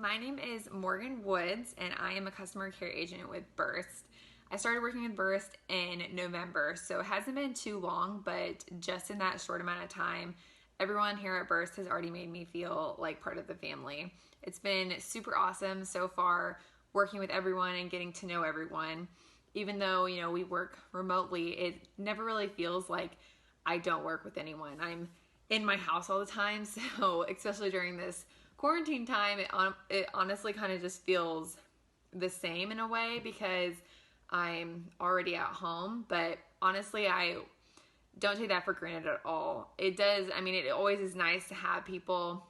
My name is Morgan Woods, and I am a customer care agent with Burst. I started working with Burst in November, so it hasn't been too long, but just in that short amount of time, everyone here at Burst has already made me feel like part of the family. It's been super awesome so far working with everyone and getting to know everyone. Even though, we work remotely, it never really feels like I don't work with anyone. I'm in my house all the time, so especially during this quarantine time, it honestly kind of just feels the same in a way because I'm already at home. But honestly, I don't take that for granted at all. It always is nice to have people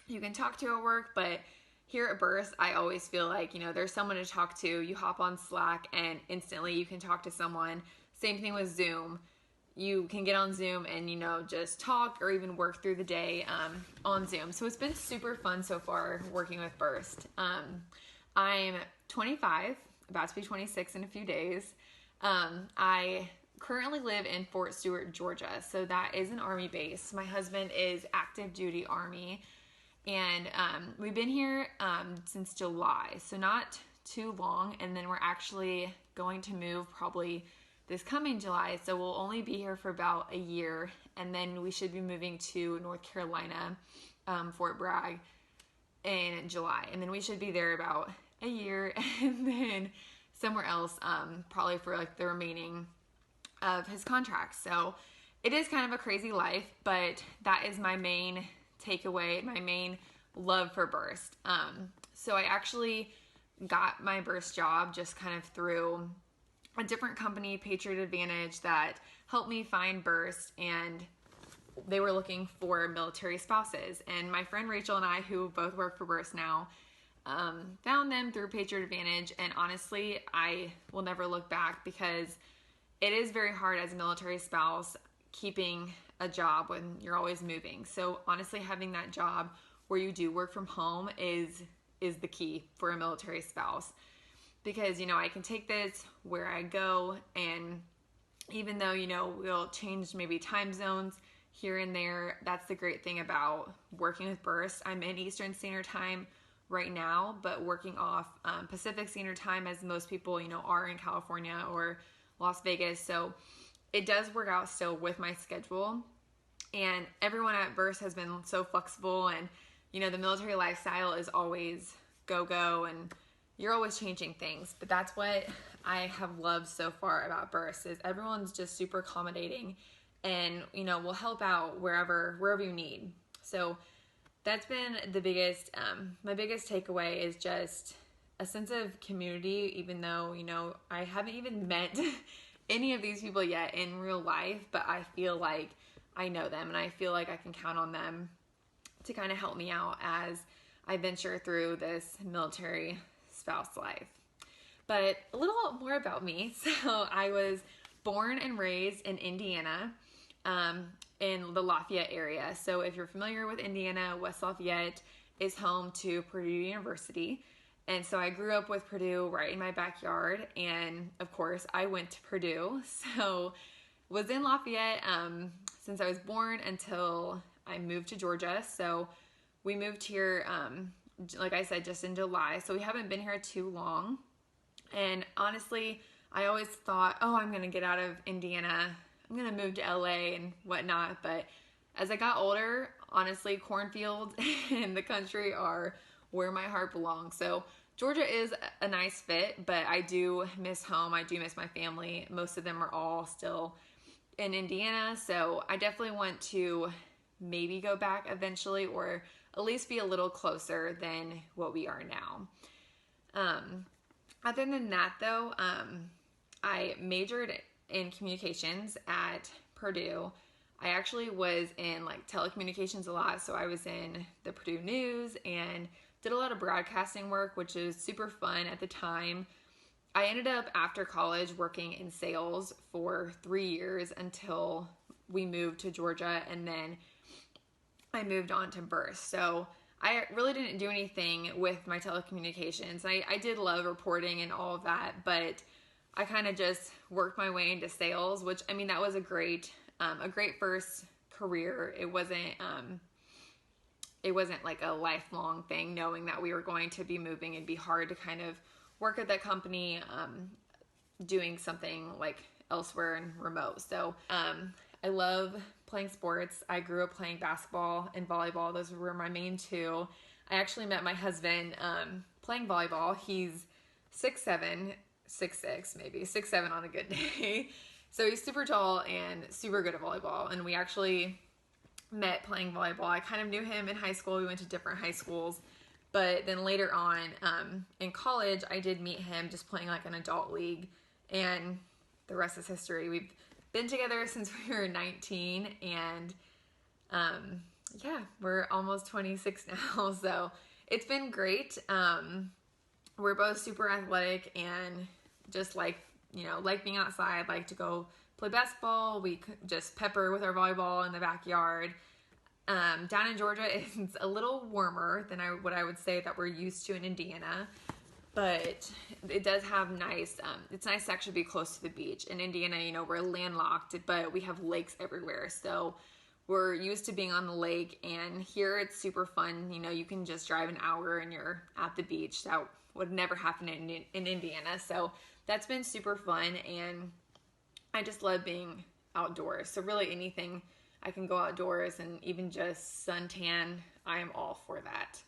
you can talk to at work, but here at Burst, I always feel like, there's someone to talk to. You hop on Slack and instantly you can talk to someone. Same thing with Zoom. You can get on Zoom and, just talk or even work through the day on Zoom. So it's been super fun so far working with Burst. I'm 25, about to be 26 in a few days. I currently live in Fort Stewart, Georgia. So that is an Army base. My husband is active duty Army. And we've been here since July, so not too long. And then we're actually going to move probably this coming July. So we'll only be here for about a year. And then we should be moving to North Carolina, Fort Bragg, in July. And then we should be there about a year and then somewhere else probably for like the remaining of his contract. So it is kind of a crazy life, but that is my main takeaway, my main love for Burst. So I actually got my Burst job just kind of through a different company, Patriot Advantage, that helped me find Burst, and they were looking for military spouses. And my friend Rachel and I, who both work for Burst now, found them through Patriot Advantage, and honestly, I will never look back because it is very hard as a military spouse keeping a job when you're always moving. So honestly, having that job where you do work from home is the key for a military spouse, because I can take this where I go, and even though we'll change maybe time zones here and there, that's the great thing about working with Burst. I'm in Eastern Standard Time right now, but working off Pacific Standard Time, as most people are in California or Las Vegas. So it does work out still with my schedule, and everyone at Burst has been so flexible, and the military lifestyle is always go, and you're always changing things. But that's what I have loved so far about Burst, is everyone's just super accommodating and will help out wherever you need. So that's been the biggest my biggest takeaway, is just a sense of community, even though I haven't even met any of these people yet in real life, but I feel like I know them, and I feel like I can count on them to kind of help me out as I venture through this military spouse life. But a little more about me. So I was born and raised in Indiana, in the Lafayette area. So if you're familiar with Indiana, West Lafayette is home to Purdue University. And so I grew up with Purdue right in my backyard, and of course I went to Purdue. So was in Lafayette since I was born until I moved to Georgia. So we moved here, like I said, just in July. So we haven't been here too long. And honestly, I always thought, I'm going to get out of Indiana. I'm going to move to LA and whatnot. But as I got older, honestly, cornfields and the country are where my heart belongs. So Georgia is a nice fit, but I do miss home. I do miss my family. Most of them are all still in Indiana. So I definitely want to maybe go back eventually, or at least be a little closer than what we are now. Other than that though, I majored in communications at Purdue. I actually was in telecommunications a lot. So I was in the Purdue News and did a lot of broadcasting work, which is super fun at the time. I ended up after college working in sales for 3 years until we moved to Georgia, and then I moved on to Burst. So I really didn't do anything with my telecommunications. I did love reporting and all of that, but I kind of just worked my way into sales, which that was a great first career. It wasn't it wasn't like a lifelong thing, knowing that we were going to be moving. It'd be hard to kind of work at that company, doing something like elsewhere and remote. So I love playing sports. I grew up playing basketball and volleyball. Those were my main two. I actually met my husband playing volleyball. He's 6'7", 6'6", maybe 6'7" on a good day. So he's super tall and super good at volleyball. And we actually met playing volleyball. I kind of knew him in high school. We went to different high schools. But then later on in college, I did meet him just playing like an adult league. And the rest is history. We've been together since we were 19. And yeah, we're almost 26 now. So it's been great. We're both super athletic and just like being outside, like to go play basketball. We just pepper with our volleyball in the backyard. Down in Georgia, it's a little warmer than what I would say that we're used to in Indiana, but it does have nice, it's nice to actually be close to the beach. In Indiana, we're landlocked, but we have lakes everywhere. So we're used to being on the lake, and here it's super fun. You can just drive an hour and you're at the beach. That would never happen in Indiana. So that's been super fun, and I just love being outdoors. So really anything I can go outdoors and even just suntan, I am all for that.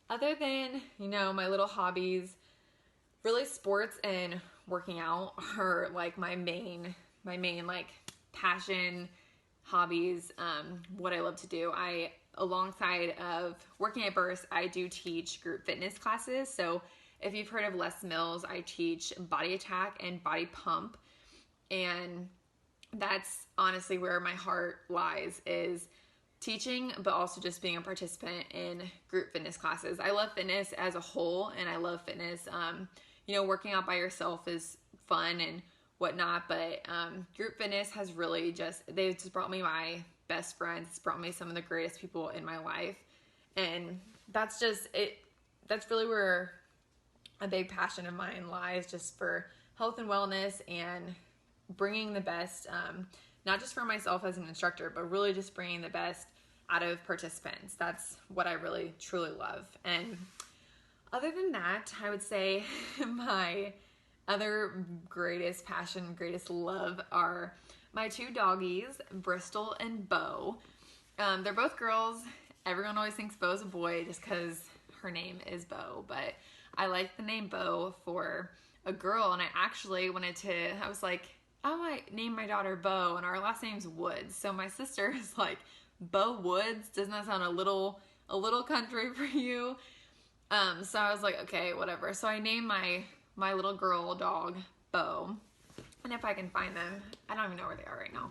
Other than, my little hobbies, really sports and working out are like my main like passion, hobbies, what I love to do. Alongside of working at Burst, I do teach group fitness classes. So if you've heard of Les Mills, I teach Body Attack and Body Pump. And that's honestly where my heart lies, is teaching, but also just being a participant in group fitness classes. I love fitness as a whole, and I love fitness. Working out by yourself is fun and whatnot, but group fitness has really they've just brought me my best friends. It's brought me some of the greatest people in my life, and that's just it. That's really where a big passion of mine lies, just for health and wellness and bringing the best, not just for myself as an instructor, but really just bringing the best out of participants. That's what I really, truly love. And other than that, I would say my other greatest passion, greatest love are my two doggies, Bristol and Bo. They're both girls. Everyone always thinks Bo's a boy just because her name is Bo, but I like the name Bo for a girl, and I actually I was like, I might name my daughter Bo, and our last name's Woods. So my sister is like, Bo Woods? Doesn't that sound a little country for you? So I was like, okay, whatever. So I named my little girl dog Bo. And if I can find them, I don't even know where they are right now.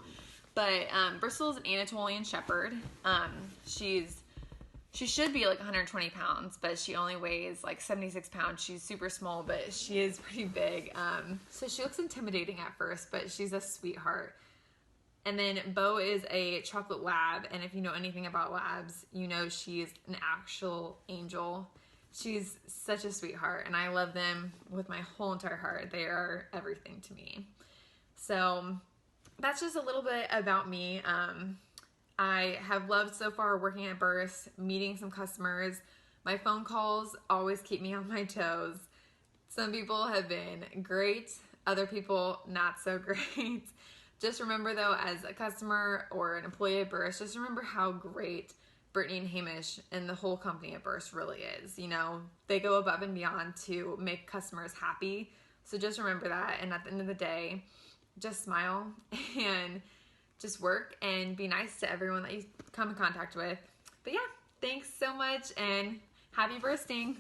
But Bristol is an Anatolian Shepherd. She should be like 120 pounds, but she only weighs like 76 pounds. She's super small, but she is pretty big. So she looks intimidating at first, but she's a sweetheart. And then Bo is a chocolate lab, and if you know anything about labs, she's an actual angel. She's such a sweetheart, and I love them with my whole entire heart. They are everything to me. So that's just a little bit about me. I have loved so far working at Burst, meeting some customers. My phone calls always keep me on my toes. Some people have been great, other people not so great. Just remember though, as a customer or an employee at Burst, just remember how great Brittany and Hamish and the whole company at Burst really is. They go above and beyond to make customers happy. So just remember that, and at the end of the day, just smile and just work and be nice to everyone that you come in contact with. But yeah, thanks so much, and happy bursting.